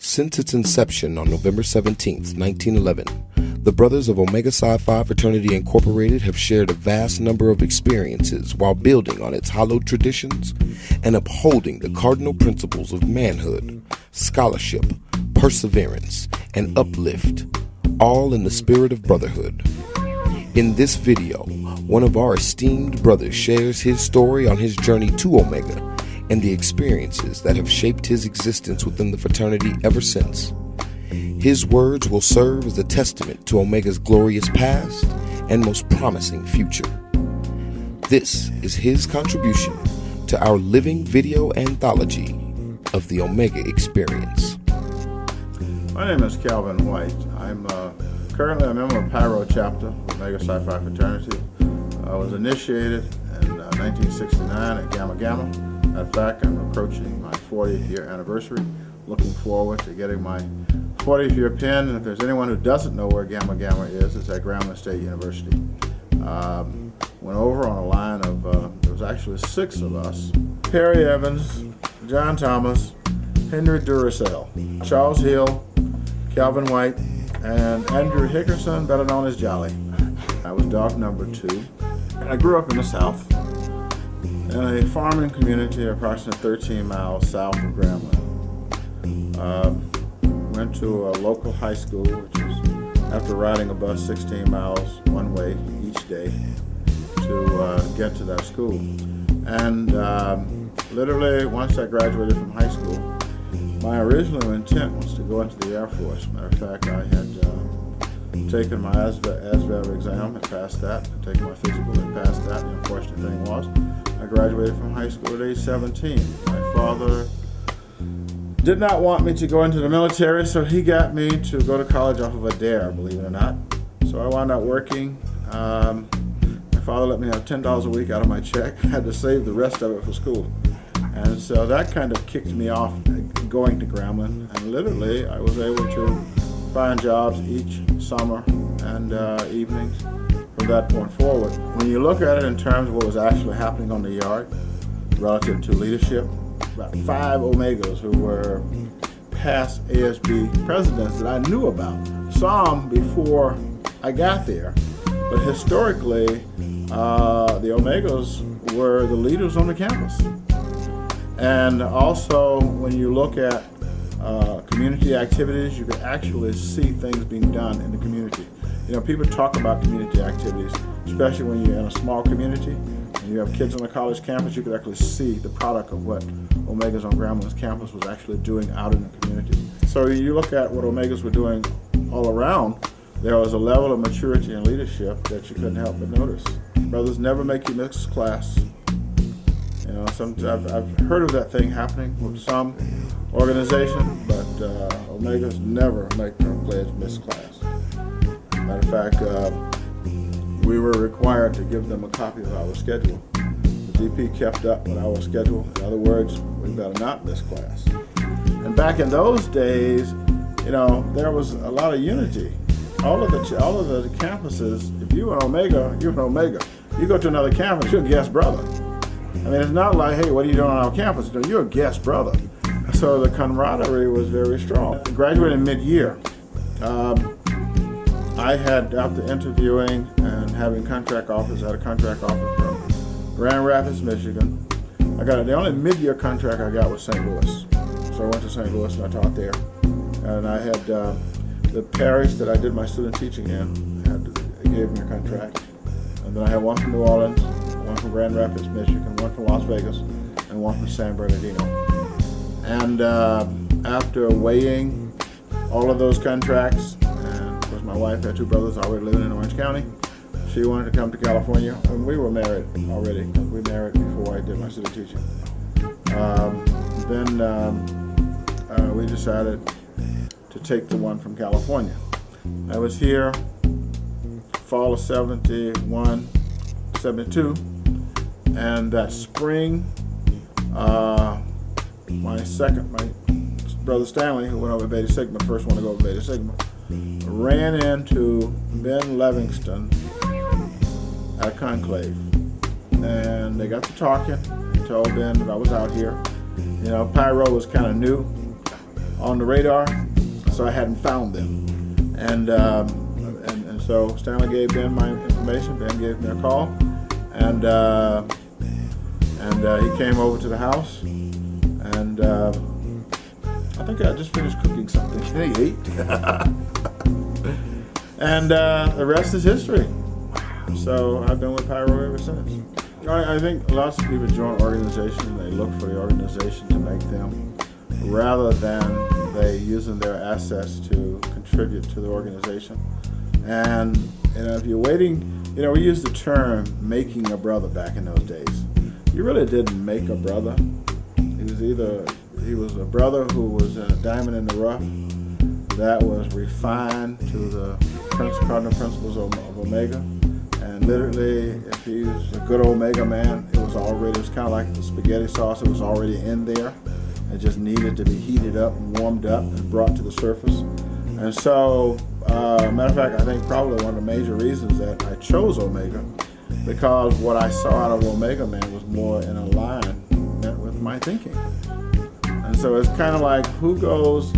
Since its inception on November 17, 1911, the Brothers of Omega Psi Phi Fraternity Incorporated have shared a vast number of experiences while building on its hallowed traditions and upholding the cardinal principles of manhood, scholarship, perseverance, and uplift, all in the spirit of brotherhood. In this video, one of our esteemed brothers shares his story on his journey to Omega and the experiences that have shaped his existence within the fraternity ever since. His words will serve as a testament to Omega's glorious past and most promising future. This is his contribution to our living video anthology of the Omega Experience. My name is Calvin White. I'm currently a member of Pyro chapter of Omega Psi Phi Fraternity. I was initiated in 1969 at Gamma Gamma. In fact, I'm approaching my 40th year anniversary. Looking forward to getting my 40th year pin. And if there's anyone who doesn't know where Gamma Gamma is, it's at Grambling State University. Went over on a line of, there was actually 6 of us. Perry Evans, John Thomas, Henry Duracell, Charles Hill, Calvin White, and Andrew Hickerson, better known as Jolly. I was dog number 2. And I grew up in the South, in a farming community approximately 13 miles south of Grambling. Went to a local high school, which was after riding a bus 16 miles one way each day to get to that school. And literally, once I graduated from high school, my original intent was to go into the Air Force. Matter of fact, I had taken my ASVAB exam and passed that, and taken my physical and passed that. The unfortunate thing was, I graduated from high school at age 17. My father did not want me to go into the military, so he got me to go to college off of a dare, believe it or not. So I wound up working. My father let me have $10 a week out of my check. I had to save the rest of it for school. And so that kind of kicked me off going to Grambling. And literally, I was able to find jobs each summer and evenings from that point forward. When you look at it in terms of what was actually happening on the yard relative to leadership, about 5 Omegas who were past ASB presidents that I knew about. Some before I got there, but historically, the Omegas were the leaders on the campus. And also, when you look at community activities, you can actually see things being done in the community. You know, people talk about community activities, especially when you're in a small community and you have kids on a college campus. You could actually see the product of what Omegas on Grambling's campus was actually doing out in the community. So you look at what Omegas were doing all around, there was a level of maturity and leadership that you couldn't help but notice. Brothers never make you miss class. You know, I've heard of that thing happening with some organization, but Omegas never make their players miss class. Matter of fact, we were required to give them a copy of our schedule. The DP kept up with our schedule. In other words, we better not miss class. And back in those days, you know, there was a lot of unity. All of the campuses, if you were an Omega, you're an Omega. You go to another campus, you're a guest brother. I mean, it's not like, hey, what are you doing on our campus? No, you're a guest brother. So the camaraderie was very strong. I graduated mid-year. I had, after interviewing and having contract offers, I had a contract offer from Grand Rapids, Michigan. The only mid-year contract I got was St. Louis. So I went to St. Louis and I taught there. And I had the parish that I did my student teaching in, gave me a contract. And then I had one from New Orleans, one from Grand Rapids, Michigan, one from Las Vegas, and one from San Bernardino. And after weighing all of those contracts, and of course my wife had 2 brothers already living in Orange County, she wanted to come to California, and we were married already. We married before I did my student teaching. Then we decided to take the one from California. I was here fall of 71, 72, and that spring, my brother Stanley, who went over Beta Sigma, first one to go over Beta Sigma, ran into Ben Livingston at a conclave. And they got to talking. He told Ben that I was out here. You know, Pyro was kind of new. on the radar, so I hadn't found them. And so Stanley gave Ben my information. Ben gave me a call, and he came over to the house, and I think I just finished cooking something. He ate, and the rest is history. So I've been with Pyro ever since. I think lots of people join organizations. They look for the organization to make them, rather than they using their assets to contribute to the organization. And if you're waiting, we used the term making a brother back in those days. You really didn't make a brother. He was a brother who was a diamond in the rough that was refined to the cardinal principles of Omega. And literally, if he was a good Omega man, it was kind of like the spaghetti sauce. It was already in there. It just needed to be heated up and warmed up and brought to the surface. And so, matter of fact, I think probably one of the major reasons that I chose Omega, because what I saw out of Omega Man was more in alignment with my thinking. And so it's kind of like who goes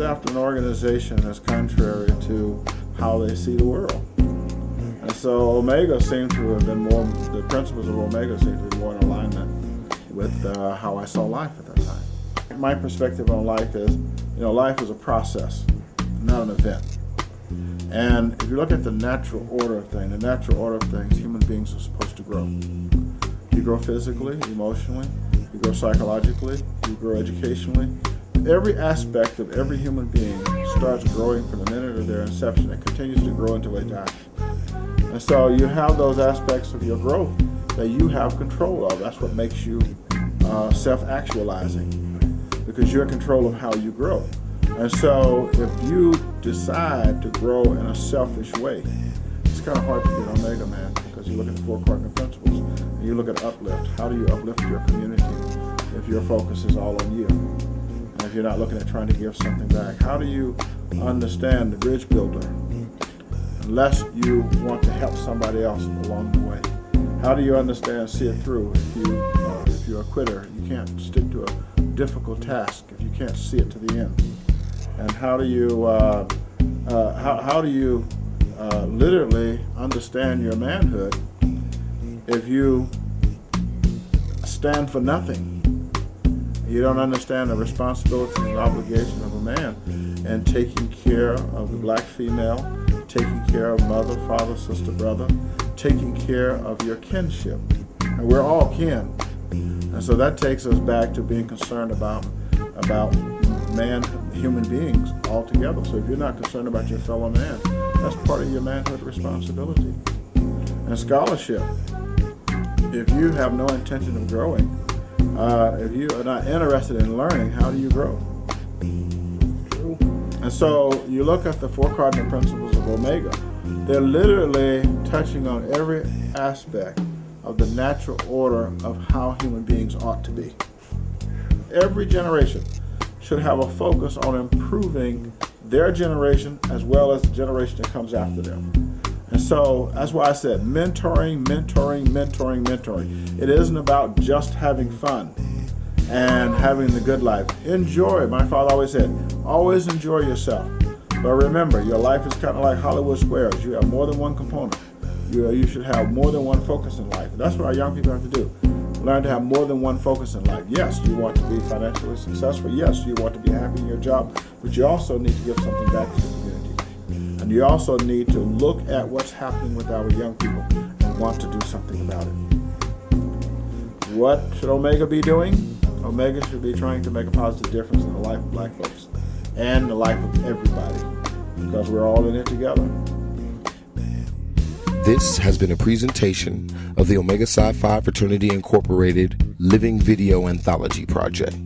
after an organization that's contrary to how they see the world. And so Omega seemed to have been more, the principles of Omega seemed to be more in alignment with how I saw life at that time. My perspective on life is, life is a process, not an event. And if you look at the natural order of things, human beings are supposed to grow. You grow physically, emotionally, you grow psychologically, you grow educationally. Every aspect of every human being starts growing from the minute of their inception and continues to grow until they die. And so you have those aspects of your growth that you have control of. That's what makes you self-actualizing, because you're in control of how you grow. And so if you decide to grow in a selfish way, it's kind of hard to be an Omega man, because you look at the 4 cardinal principles and you look at uplift. How do you uplift your community if your focus is all on you? And if you're not looking at trying to give something back, how do you understand the bridge builder unless you want to help somebody else along the way? How do you understand see it through if you're a quitter? You can't stick to a difficult task if you can't see it to the end. And how do you literally understand your manhood if you stand for nothing? You don't understand the responsibility and obligation of a man and taking care of the black female, taking care of mother, father, sister, brother, taking care of your kinship. And we're all kin. And so that takes us back to being concerned about human beings altogether. So if you're not concerned about your fellow man, that's part of your manhood responsibility. And scholarship, if you have no intention of growing, if you are not interested in learning, how do you grow? And so you look at the 4 cardinal principles of Omega. They're literally touching on every aspect of the natural order of how human beings ought to be. Every generation should have a focus on improving their generation as well as the generation that comes after them. And so that's why I said mentoring. It isn't about just having fun and having the good life. Enjoy. My father always said, always enjoy yourself. But remember, your life is kind of like Hollywood squares. You have more than one component. You should have more than one focus in life. That's what our young people have to do. Learn to have more than one focus in life. Yes, you want to be financially successful. Yes, you want to be happy in your job. But you also need to give something back to the community. And you also need to look at what's happening with our young people and want to do something about it. What should Omega be doing? Omega should be trying to make a positive difference in the life of black folks and the life of everybody, because we're all in it together. This has been a presentation of the Omega Psi Phi Fraternity Incorporated Living Video Anthology Project.